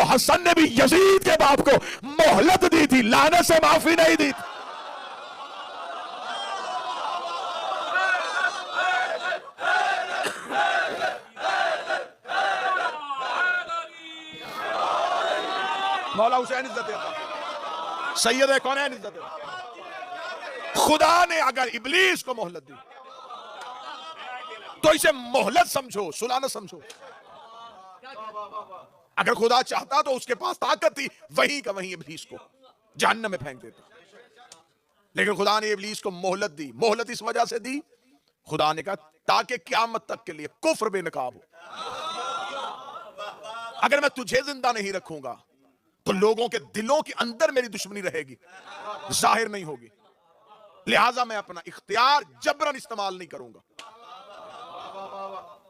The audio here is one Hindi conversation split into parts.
तो हसन ने भी यजीद के बाप को मोहलत दी थी, लानत से माफी नहीं दी थी। मौला हुसैन इज्जत देता, सैयद कौनैन इज्जत देता। खुदा ने अगर इब्लीस को मोहलत दी तो इसे मोहलत समझो, सुलाना समझो। अगर खुदा चाहता तो उसके पास ताकत थी, वहीं का वहीं इब्लीस को जहन्नम में फेंक देता। लेकिन खुदा ने इब्लीस को मोहलत दी। मोहलत इस वजह से दी, खुदा ने कहा ताकि क़यामत तक के लिए कुफ्र बेनकाब हो। अगर मैं तुझे जिंदा नहीं रखूंगा तो लोगों के दिलों के अंदर मेरी दुश्मनी रहेगी, जाहिर नहीं होगी। लिहाजा मैं अपना इख्तियार जबरन इस्तेमाल नहीं करूंगा।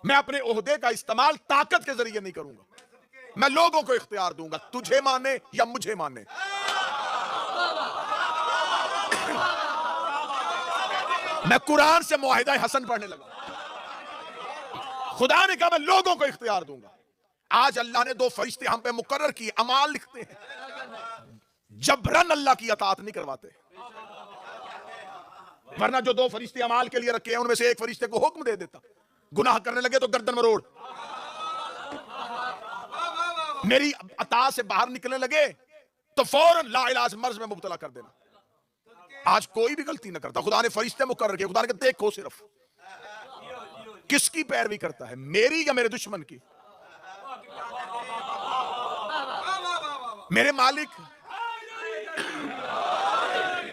मैं अपने ओहदे का इस्तेमाल ताकत के जरिए नहीं करूंगा। मैं लोगों को इख्तियार दूंगा, तुझे माने या मुझे माने। मैं कुरान से मुआहिदा हसन पढ़ने लगा। खुदा ने कहा मैं लोगों को इख्तियार दूंगा। आज अल्लाह ने 2 फरिश्ते हम पे मुकर्रर किए, अमाल लिखते हैं। जबरन अल्लाह की अतात नहीं करवाते, वरना जो 2 फरिश्ते अमाल के लिए रखे हैं उनमें से एक फरिश्ते को हुक्म दे देता, गुनाह करने लगे तो गर्दन मरोड़। मेरी अता से बाहर निकलने लगे तो फौरन लाइलाज मर्ज में मुब्तला कर देना। आज कोई भी गलती ना करता, खुदा ने फरिश्ते मुकर्रर किए। खुदा ने कहा देखो सिर्फ किसकी पैरवी करता है, मेरी या मेरे दुश्मन की। मेरे मालिक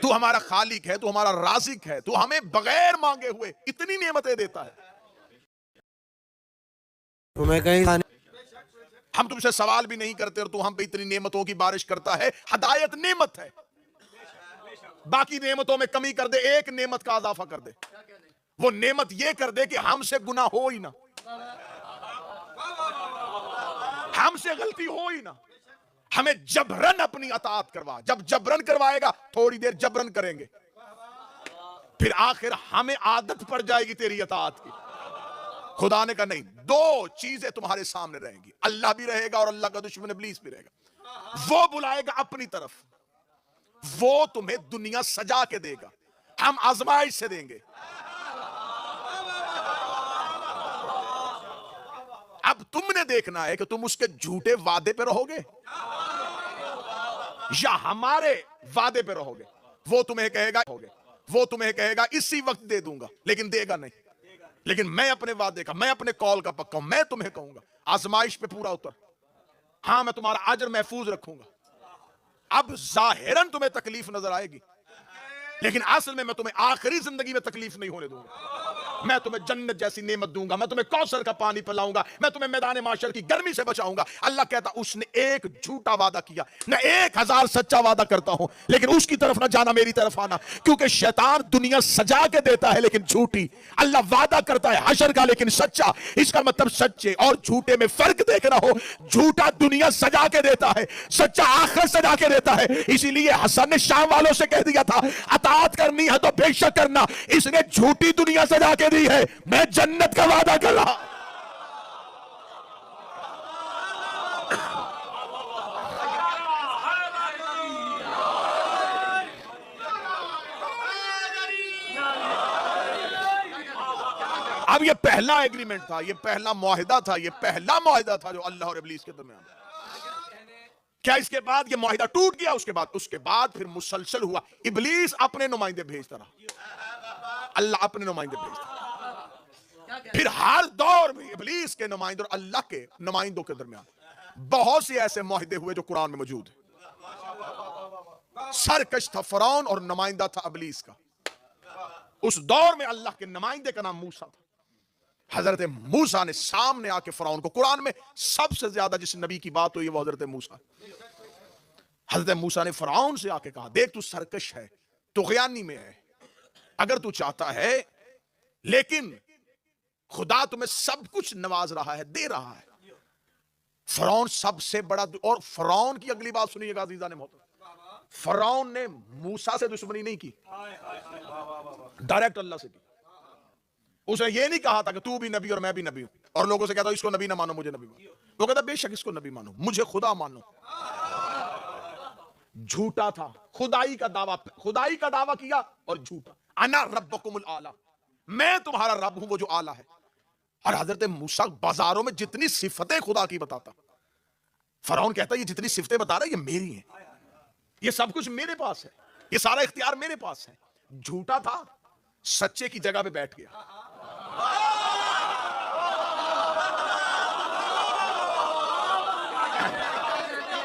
तू हमारा खालिक है, तू हमारा राज़िक है, तू हमें बगैर मांगे हुए इतनी नेमतें देता है। तुम्हें कहीं हम तुमसे सवाल भी नहीं करते और तू हम पे इतनी नेमतों की बारिश करता है। हदायत नेमत है, बाकी नेमतों में कमी कर दे, एक नेमत का इजाफा कर दे। वो नेमत ये कर दे कि हमसे गुनाह हो ही ना, हमसे गलती हो ही ना। हमें जबरन अपनी अतात करवा। जब जबरन करवाएगा थोड़ी देर जबरन करेंगे, फिर आखिर हमें आदत पड़ जाएगी तेरी अतात की। खुदा ने कहा नहीं, 2 चीजें तुम्हारे सामने रहेंगी, अल्लाह भी रहेगा और अल्लाह का दुश्मन इब्लीस भी रहेगा। वो बुलाएगा अपनी तरफ, वो तुम्हें दुनिया सजा के देगा, हम आजमाइश से देंगे। अब तुमने देखना है कि तुम उसके झूठे वादे पे रहोगे या हमारे वादे पे रहोगे। वो तुम्हें कहेगा इसी वक्त दे दूंगा, लेकिन देगा नहीं। लेकिन मैं अपने वादे का, मैं अपने कॉल का पक्का हूं। मैं तुम्हें कहूंगा आजमाइश पे पूरा उतर, हां मैं तुम्हारा अजर महफूज रखूंगा। अब जाहिरन तुम्हें तकलीफ नजर आएगी, लेकिन असल में मैं तुम्हें आखिरी जिंदगी में तकलीफ नहीं होने दूंगा। मैं तुम्हें जन्नत जैसी नेमत दूंगा, मैं तुम्हें कौसर का पानी पिलाऊंगा, मैं तुम्हें मैदान माशर की गर्मी से बचाऊंगा। अल्लाह कहता उसने एक झूठा वादा किया, मैं 1000 सच्चा वादा करता हूं, लेकिन उसकी तरफ ना जाना, मेरी तरफ आना। क्योंकि शैतान दुनिया सजा के देता है लेकिन झूठी, अल्लाह वादा करता है हशर का लेकिन सच्चा। इसका मतलब सच्चे और झूठे में फर्क देखना हो। झूठा दुनिया सजा के देता है, सच्चा आखिरत सजा के देता है। इसीलिए हसन ने शाम वालों से कह दिया था अतात करनी है तो बेशक करना। इसने झूठी दुनिया सजा के दी है, मैं जन्नत का वादा कर रहा। अब ये पहला एग्रीमेंट था, ये पहला मुआहिदा था, ये पहला मुआहिदा था जो अल्लाह और इब्लीस के दरमियान। क्या इसके बाद ये मुआहिदा टूट गया? उसके बाद फिर मुसलसल हुआ। इब्लीस अपने नुमाइंदे भेजता रहा, अल्लाह अपने नुमाइंदे भेजता रहा। फिर हर दौर में इब्लीस के नुमाइंदों और अल्लाह के नुमाइंदों के दरमियान बहुत से ऐसे मुआहिदे हुए जो कुरान में मौजूद है। सरकश था फिरौन और नुमाइंदा था इब्लीस का। उस दौर में अल्लाह के नुमाइंदे का नाम मूसा था। हजरत मूसा ने सामने आके फिरौन को, कुरान में सबसे ज्यादा जिस नबी की बात हुई वो हजरत मूसा। हजरत मूसा ने फिरौन से आके कहा देख तू सरकश है, तुग़यानी में है, अगर तू चाहता है, लेकिन खुदा तुम्हें सब कुछ नवाज रहा है, दे रहा है। फिरौन सबसे बड़ा, और फिरौन की अगली बात सुनिएगा अज़ीज़ान मोहतरम, फिरौन ने मूसा से दुश्मनी नहीं की, डायरेक्ट अल्लाह से की। उसने ये नहीं कहा था कि तू भी नबी और मैं भी नबी हूं, और लोगों से कहता इसको नबी ना मानो मुझे नबी मानो। वो कहता बेशक इसको नबी मानो, मुझे खुदा मानो। झूठा था, खुदाई का दावा किया और झूठा। अना रब्बकुमुल आला, मैं तुम्हारा रब हूं वो जो आला है। और हजरत मूसा बाजारों में जितनी सिफतें खुदा की बताता, फरौन कहता ये जितनी सिफतें बता रहा है ये मेरी हैं, ये सब कुछ मेरे पास है, ये सारा इख्तियार मेरे पास है। झूठा था, सच्चे की जगह पे बैठ गया।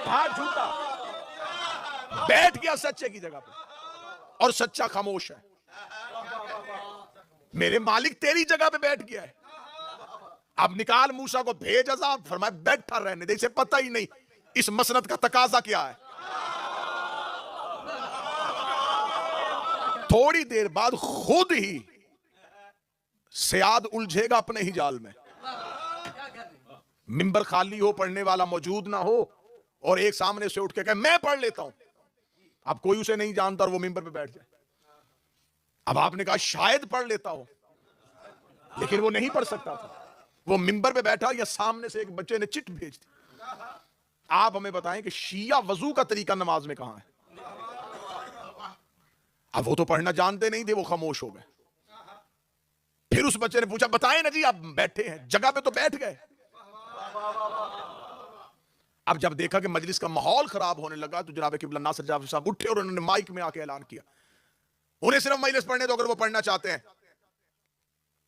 हाँ, झूठा बैठ गया सच्चे की जगह पे, और सच्चा खामोश है। मेरे मालिक तेरी जगह पे बैठ गया है, अब निकाल मूसा को, भेज अज़ाब। फरमाया बैठा रहने दे, इसे पता ही नहीं इस मसनद का तकाजा क्या है। थोड़ी देर बाद खुद ही सयाद उलझेगा अपने ही जाल में। मिंबर खाली हो, पढ़ने वाला मौजूद ना हो, और एक सामने से उठ के कहे मैं पढ़ लेता हूं। अब कोई उसे नहीं जानता और वो मिंबर पे बैठ जाए। अब आपने कहा शायद पढ़ लेता हो, लेकिन वो नहीं पढ़ सकता था। वो मिंबर पे बैठा या सामने से एक बच्चे ने चिट भेज दी। आप हमें बताएं कि शिया वजू का तरीका नमाज में कहां है? अब वो तो पढ़ना जानते नहीं थे, वो खामोश हो गए। फिर उस बच्चे ने पूछा बताएं ना जी, आप बैठे हैं जगह पे तो बैठ गए। अब जब देखा कि मजलिस का माहौल खराब होने लगा तो जनाब किबला नासिर जाफरी साहब उठे और उन्होंने माइक में आके ऐलान किया, उन्हें सिर्फ मजलिस पढ़ने दो अगर वो पढ़ना चाहते हैं।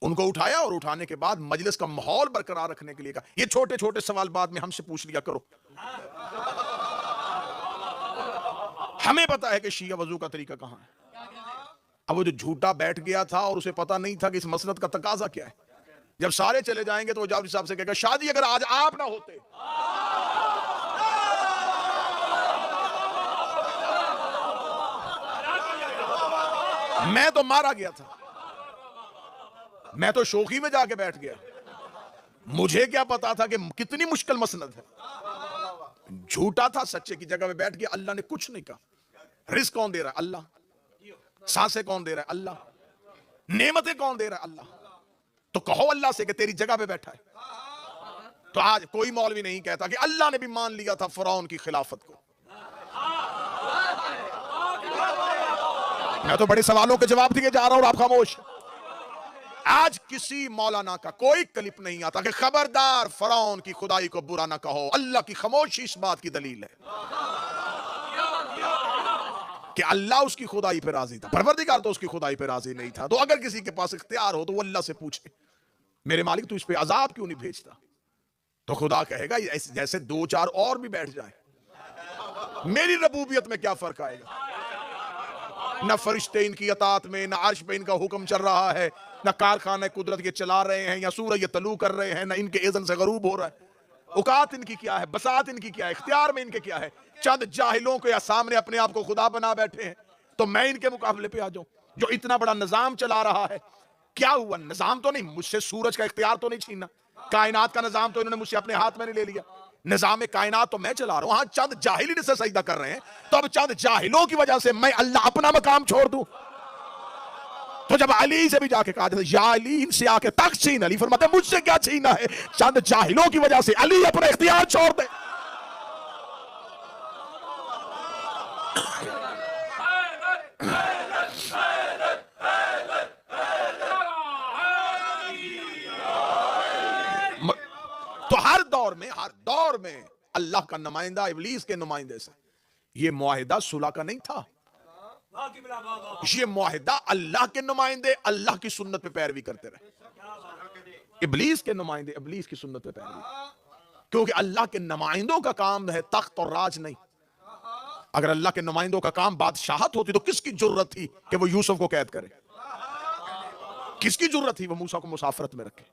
उनको उठाया और उठाने के बाद मजलिस का माहौल बरकरार रखने के लिए कहा ये छोटे छोटे सवाल बाद में हमसे पूछ लिया करो, हमें पता है कि शिया वजू का तरीका कहां है। अब वो जो झूठा बैठ गया था और उसे पता नहीं था कि इस मसनद का तकाजा क्या है। जब सारे चले जाएंगे तो वो जाफरी साहब से कहेगा शादी अगर आज आप ना होते मैं तो मारा गया था, मैं तो शोखी में जाके बैठ गया, मुझे क्या पता था कि कितनी मुश्किल मसनद है। झूठा था, सच्चे की जगह में बैठ गया। अल्लाह ने कुछ नहीं कहा। रिस्क कौन दे रहा है? अल्लाह। सांसें कौन दे रहा है? अल्लाह। नेमतें कौन दे रहा है? अल्लाह। तो कहो अल्लाह से कि तेरी जगह पे बैठा है। तो आज कोई मौलवी नहीं कहता कि अल्लाह ने भी मान लिया था फिरौन की खिलाफत को। मैं तो बड़े सवालों के जवाब दिए जा रहा हूं और आप खामोश। आज किसी मौलाना का कोई क्लिप नहीं आता कि खबरदार फिरौन की खुदाई को बुरा ना कहो। अल्लाह की खामोशी इस बात की दलील है कि अल्लाह उसकी खुदाई पे राजी था, परवरदिगार तो उसकी खुदाई पे राजी नहीं था। तो अगर किसी के पास इख्तियार हो तो वो अल्लाह से पूछे मेरे मालिक तू इस पे अजाब क्यों नहीं भेजता। तो खुदा कहेगा जैसे दो चार और भी बैठ जाए, मेरी रबूबियत में क्या फर्क आएगा। न फरिश्ते इनकी अतात में, न अर्श पे इनका हुक्म चल रहा है, न कारखाने कुदरत के चला रहे हैं, या सूरज ये तलू कर रहे हैं, न इनके इज़्न से गरूब हो रहा है। औकात इनकी क्या है, बसात इनकी क्या है, इख्तियार में इनके क्या है। चंद जाहिलों के या सामने अपने आप को खुदा बना बैठे हैं, तो मैं इनके मुकाबले पे आ जाऊं जो इतना बड़ा निजाम चला रहा है। क्या हुआ? निजाम तो नहीं, मुझसे सूरज का इख्तियार तो नहीं छीना, कायनात का निजाम तो इन्होंने मुझसे अपने हाथ में नहीं ले लिया। निजाम कायनात तो मैं चला रहा हूं। हाँ, चंद जाहिल इनसे सजदा कर रहे हैं, तो अब चंद जाहिलों की वजह से मैं अल्लाह अपना मकाम छोड़ दूं। तो जब अली से भी जाके कहा जाता या अली इनसे आके तख्त छीन, अली फरमाते मुझसे क्या छीना है, चंद जाहिलों की वजह से अली अपना इख्तियार छोड़ दे। तो हर दौर में अल्लाह का नुमाइंदा इब्लीस के नुमाइंदे से ये मुआहिदा सुलह का नहीं था। ये मुआहिदा अल्लाह के नुमाइंदे अल्लाह की सुन्नत पे पैरवी करते रहे, इब्लीस के नुमाइंदे इब्लीस की सुन्नत पे पैरवी। क्योंकि अल्लाह के नुमाइंदों का काम है तख्त और राज नहीं। अगर अल्लाह के नुमाइंदों का काम बादशाहत होती तो किसकी जरूरत थी कि वो यूसुफ को कैद करे? किसकी जरूरत थी वो मूसा को मुसाफरत में रखे?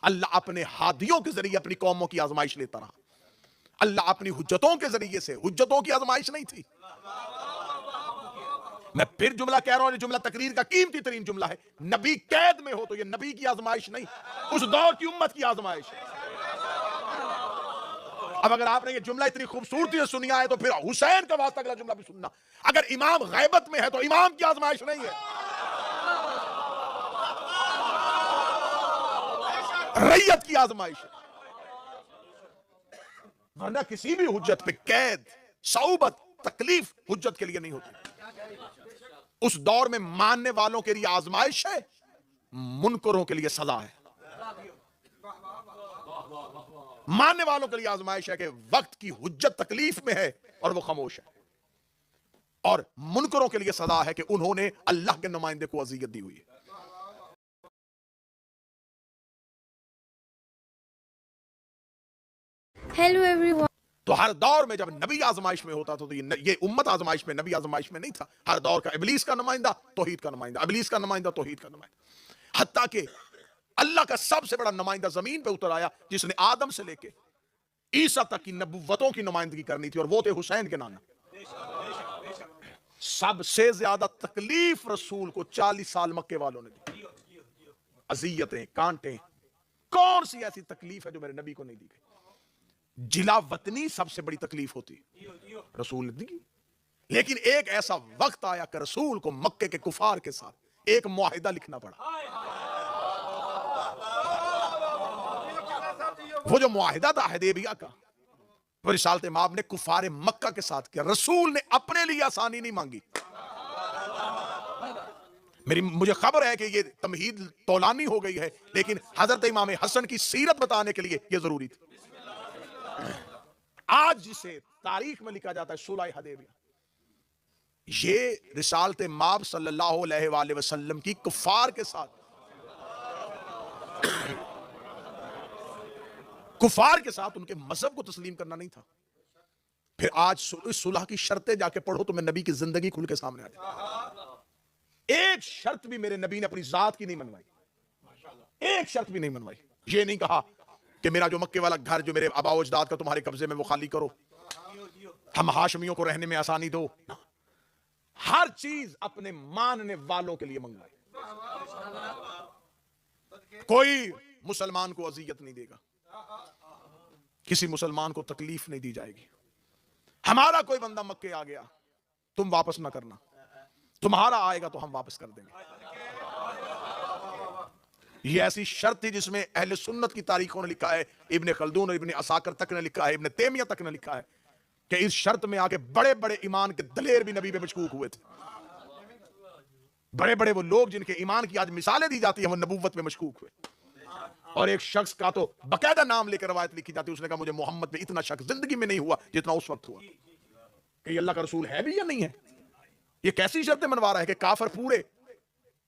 अल्लाह अपने हादियों के जरिए अपनी कौमों की आजमाइश लेता रहा। अल्लाह अपनी हुज्जतों के जरिए से, हुज्जतों की आजमाइश नहीं थी। मैं फिर जुमला कह रहा हूं, जुमला तकरीर का कीमती तरीन जुमला है। नबी कैद में हो तो ये नबी की आजमाइश नहीं, उस दौर की उम्मत की आजमाइश है। अब अगर आपने ये जुमला इतनी खूबसूरती से सुनिया है तो फिर हुसैन का वास्ता अगला जुमला भी सुनना। अगर इमाम गैबत में है तो इमाम की आजमाइश नहीं है। रैयत की आजमाइश है। वरना किसी भी हुज्जत पे कैद, सऊबत, तकलीफ हुज्जत के लिए नहीं होती। उस दौर में मानने वालों के लिए आजमाइश है, मुनकरों के लिए सजा है। मानने वालों के लिए आजमाइश है कि वक्त की हुज्जत तकलीफ में है और वो खामोश है, और मुनकरों के लिए सजा है कि उन्होंने अल्लाह के नुमाइंदे को अजियत दी हुई है। Hello everyone. तो हर दौर में जब नबी आजमाइश में होता था तो ये उम्मत आजमाइश में, नबी आजमाइश में नहीं था। हर दौर का इब्लीस का नुमाइंदा, तौहीद का नुमाइंदा, इब्लीस का नुमाइंदा, तौहीद का नुमाइंदा। हत्ता कि अल्लाह का सबसे बड़ा नुमाइंदा जमीन पे उतर आया जिसने आदम से लेके ईसा तक की नबुव्वतों की नुमाइंदगी करनी थी, और वो थे हुसैन के नाना। सबसे ज्यादा तकलीफ रसूल को 40 साल मक्के वालों ने दी। अजियतें, कांटे, कौन सी ऐसी तकलीफ है जो मेरे नबी को नहीं दी गई? जिला वतनी सबसे बड़ी तकलीफ होती रसूल ने दी। लेकिन एक ऐसा वक्त आया कि रसूल को मक्के के कुफार के साथ एक मुआहिदा लिखना पड़ा। वो जो मुआहिदा था हुदैबिया का, वो रिसालत माब ने कुफार मक्का के साथ किया। रसूल ने अपने लिए आसानी नहीं मांगी। मुझे खबर है कि ये तमहीद तौलानी हो गई है, लेकिन हजरत इमाम हसन की सीरत बताने के लिए ये जरूरी थी। आज जिसे तारीख में लिखा जाता है सुलह हुदैबिया, ये रिसालत माब सल्लल्लाहु अलैहि वसल्लम की कुफार के साथ, कुफार के साथ उनके मजहब को तस्लीम करना नहीं था। फिर आज सुलह की शर्तें जाके पढ़ो तो मैं नबी की जिंदगी खुल के सामने आ जाए। एक शर्त भी मेरे नबी ने अपनी जात की नहीं मनवाई, एक शर्त भी नहीं मनवाई। ये नहीं कहा कि मेरा जो मक्के वाला घर जो मेरे आबा अजदाद का तुम्हारे कब्जे में वो खाली करो, हम हाशमियों को रहने में आसानी दो। हर चीज अपने मानने वालों के लिए मंगवाई। कोई मुसलमान को अजियत नहीं देगा, किसी मुसलमान को तकलीफ नहीं दी जाएगी। हमारा कोई बंदा मक्के आ गया, तुम वापस ना करना, तुम्हारा आएगा तो हम वापस कर देंगे। ये ऐसी शर्त थी जिसमें अहले सुन्नत की तारीखों ने लिखा है, इब्ने खल्दून और इब्ने असाकर तक ने लिखा है, इब्ने तैमिया तक ने लिखा है कि इस शर्त में आके बड़े बड़े ईमान के दलेर भी नबी पे मशकूक हुए थे। बड़े बड़े वो लोग जिनके ईमान की आज मिसालें दी जाती है, वो नबूवत पे मशकूक हुए। और एक शख्स का तो बकायदा नाम लेकर रवायत लिखी जाती है, उसने कहा मुझे मोहम्मद पे इतना शक जिंदगी में नहीं हुआ जितना उस वक्त हुआ कि अल्लाह का रसूल है भी या नहीं है। ये कैसी शर्तें मनवा रहा है कि काफिर पूरे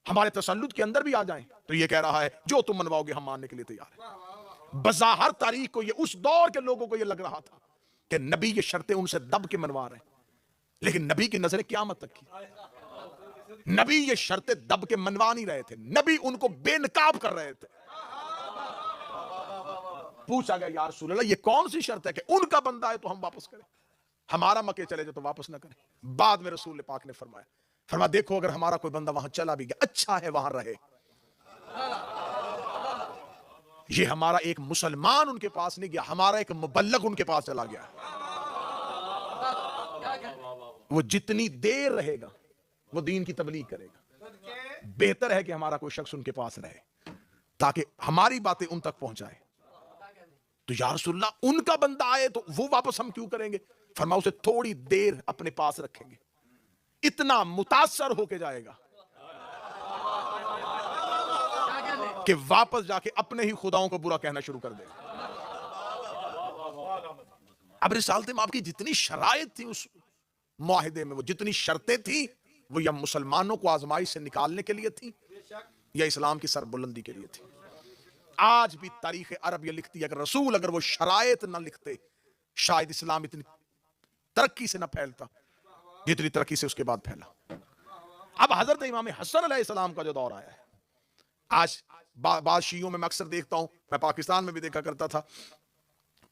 हमारे तसल्लुत के अंदर भी आ जाएं। तो ये कह रहा है जो तुम मनवाओगे हम मानने के लिए तैयार हैं। बज़ाहिर तारीख को ये उस दौर के लोगों को ये लग रहा था कि नबी ये शर्तें उनसे दब के मनवा रहे हैं, लेकिन नबी की नजरें क़यामत तक की। नबी ये शर्तें दब के मनवा नहीं रहे थे, नबी उनको बेनकाब कर रहे थे। पूछा गया या रसूल अल्लाह ये कौन सी शर्त है कि उनका बंदा है तो हम वापस करें, हमारा मक्के चले जाए तो वापस ना करें। बाद में रसूल पाक ने फरमाया देखो अगर हमारा कोई बंदा वहां चला भी गया, अच्छा है वहां रहे। ये हमारा एक मुसलमान उनके पास नहीं गया, हमारा एक मुबल्लग उनके पास चला गया। वो जितनी देर रहेगा वो दीन की तबलीग करेगा। बेहतर है कि हमारा कोई शख्स उनके पास रहे ताकि हमारी बातें उन तक पहुंचाए। तो या रसूलल्लाह उनका बंदा आए तो वो वापस हम क्यों करेंगे? फरमाया उसे थोड़ी देर अपने पास रखेंगे, इतना मुतासर होके जाएगा कि वापस जाके अपने ही खुदाओं को बुरा कहना शुरू कर देगा। अब रिसालत में आपकी जितनी शराइत थी उस मुआहिदे में, वो जितनी शर्तें थी, वो या मुसलमानों को आजमाइश से निकालने के लिए थी या इस्लाम की सरबुलंदी के लिए थी। आज भी तारीख अरब ये लिखती है कि रसूल अगर वो शराइत ना लिखते शायद इस्लाम इतनी तरक्की से ना फैलता जितनी तरक्की से उसके बाद फैला। अब हजरत इमाम हसन अलैहिस्सलाम का जो दौर आया है, आज बाद शियों में मैं अक्सर देखता हूं, मैं पाकिस्तान में भी देखा करता था,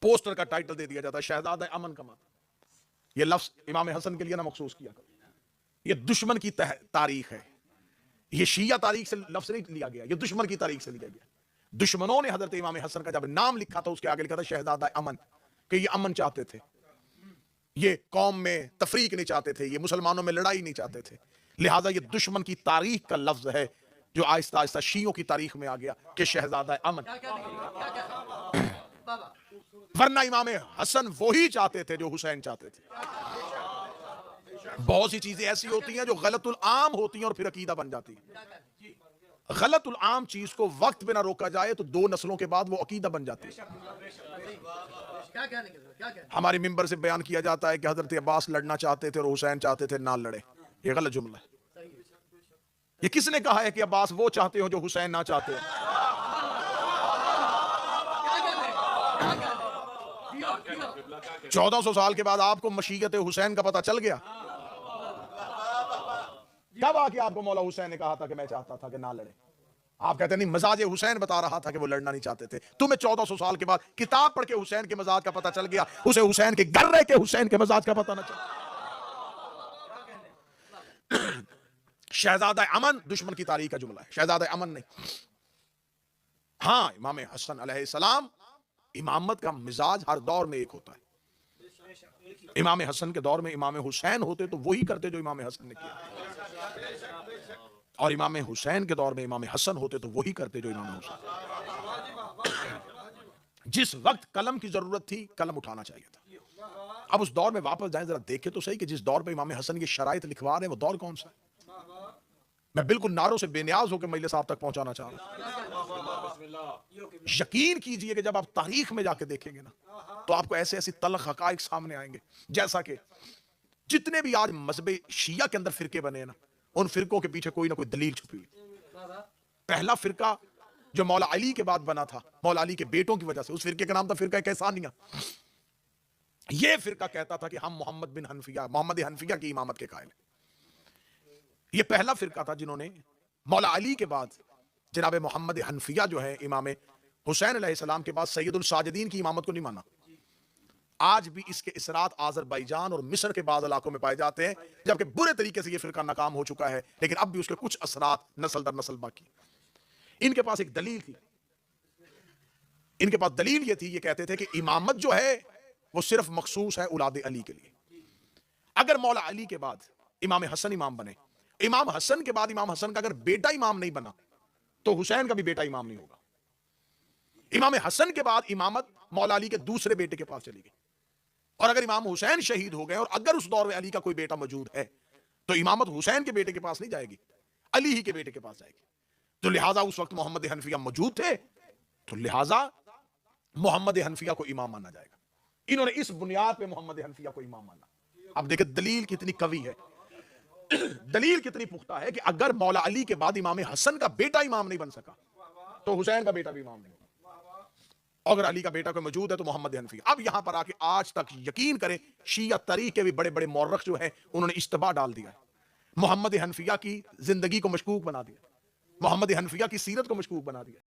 पोस्टर का टाइटल दे दिया जाता है शहजादा अमन का माता। ये लफ्ज इमाम हसन के लिए ना मखसूस किया करो, ये दुश्मन की तारीख है, ये शिया तारीख से लफ्ज नहीं लिया गया, ये दुश्मन की तारीख से लिया गया। दुश्मनों ने हजरत इमाम हसन का जब नाम लिखा था उसके आगे लिखा था शहजादा अमन, कि ये अमन चाहते थे, ये कौम में तफरीक नहीं चाहते थे, ये मुसलमानों में लड़ाई नहीं चाहते थे। लिहाजा ये दुश्मन की तारीख का लफ्ज है, जो आहिस्ता आहिस्ता शियों की तारीख में आ गया कि शहजादा अमन। वरना इमाम हसन वही चाहते थे जो हुसैन चाहते थे। बहुत सी चीजें ऐसी होती हैं जो गलतुल आम होती हैं और फिर अकीदा बन जाती है। गलतुल आम चीज को वक्त पे ना रोका जाए तो 2 नस्लों के बाद वो अकीदा बन जाती है। हमारे मिंबर से बयान किया जाता है कि हजरत अब्बास लड़ना चाहते थे और हुसैन चाहते थे ना लड़े। ये गलत जुमला है। ये किसने कहा है कि अब्बास वो चाहते हो जो हुसैन ना चाहते हो? 1400 साल के बाद आपको मशीयत हुसैन का पता चल गया। कब आके आपको मौला हुसैन ने कहा था कि मैं चाहता था कि ना लड़े? आप कहते नहीं, मजाज हुसैन बता रहा था कि वो लड़ना नहीं चाहते थे। तुम्हें 1400 साल के बाद किताब पढ़ के हुसैन के मजाज का पता चल गया, उसे हुसैन के घर रह के हुसैन के मजाज का पता ना चला। शहजादा अमन दुश्मन की तारीख का जुमला है, शहजादा अमन नहीं। हाँ, इमाम हसन अलैहिस्सलाम, इमामत का मिजाज हर दौर में एक होता है। इमाम हसन के दौर में इमाम हुसैन होते तो वही करते जो इमाम हसन ने किया, और इमाम हुसैन के दौर में इमाम हसन होते तो वही करते जो इमाम हुसैन। जिस वक्त कलम की जरूरत थी, कलम उठाना चाहिए था। अब उस दौर में वापस जाएं, जरा देखें तो सही कि जिस दौर पे इमाम हसन की शराइत लिखवा रहे हैं वो दौर कौन सा है। मैं बिल्कुल नारों से बेनियाज होकर मजलिस साहब तक पहुंचाना चाह रहा हूं। यकीन कीजिए कि जब आप तारीख में जाके देखेंगे ना, तो आपको ऐसे ऐसी तलख हकाइक सामने आएंगे। जैसा कि जितने भी आज मजहब शिया के अंदर फिरके बने हैं ना, उन फिरकों के पीछे कोई ना कोई दलील छुपी हुई। पहला फिरका जो मौला अली के बाद बना था, मौला अली के बेटों की वजह से, उस फिरके का नाम था फिरका कैसानिया। यह फिरका कहता था कि हम मोहम्मद हनफिया की इमामत के कायल हैं। यह पहला फिरका था जिन्होंने मौला अली के बाद जनाब मोहम्मद हनफिया जो है इमाम हुसैन अलैहिस्सलाम के बाद सैयदुल साजिदीन की इमामत को नहीं माना। आज भी इसके इसरात आज़रबाईजान और मिस्र के बाद इलाकों में पाए जाते हैं, जबकि बुरे तरीके से यह फिरका नाकाम हो चुका है, लेकिन अब भी उसके कुछ असरात नस्ल दर नस्ल बाकी। इनके पास एक दलील थी, इनके पास दलील ये थी, ये कहते थे कि इमामत जो है वो सिर्फ मखसूस है औलाद अली के लिए। अगर मौला अली के बाद इमाम हसन इमाम बने, इमाम हसन के बाद इमाम हसन का अगर बेटा इमाम नहीं बना, तो हुसैन का भी बेटा इमाम नहीं होगा। इमाम हसन के बाद इमामत मौला अली के दूसरे बेटे के पास चली गई, और अगर इमाम हुसैन शहीद हो गए और अगर उस दौर में अली का कोई बेटा मौजूद है, तो इमामत हुसैन के बेटे के पास नहीं जाएगी, अली ही के बेटे के पास जाएगी। तो लिहाजा उस वक्त मोहम्मद हनफिया मौजूद थे, तो लिहाजा मोहम्मद हनफिया को इमाम माना जाएगा। इन्होंने इस बुनियाद पे मोहम्मद हनफिया को इमाम माना। अब देखिए दलील कितनी कवी है, दलील कितनी पुख्ता है कि अगर मौला अली के बाद इमाम हसन का बेटा इमाम नहीं बन सका, तो हुसैन का बेटा भी इमाम नहीं होगा। अगर अली का बेटा कोई मौजूद है तो मोहम्मद हनफिया। अब यहां पर आके आज तक यकीन करें, शिया तरीके भी बड़े बड़े मौरख जो है उन्होंने इश्तबा डाल दिया है, मोहम्मद हनफिया की जिंदगी को मशकूक बना दिया, मोहम्मद हनफिया की सीरत को मशकूक बना दिया।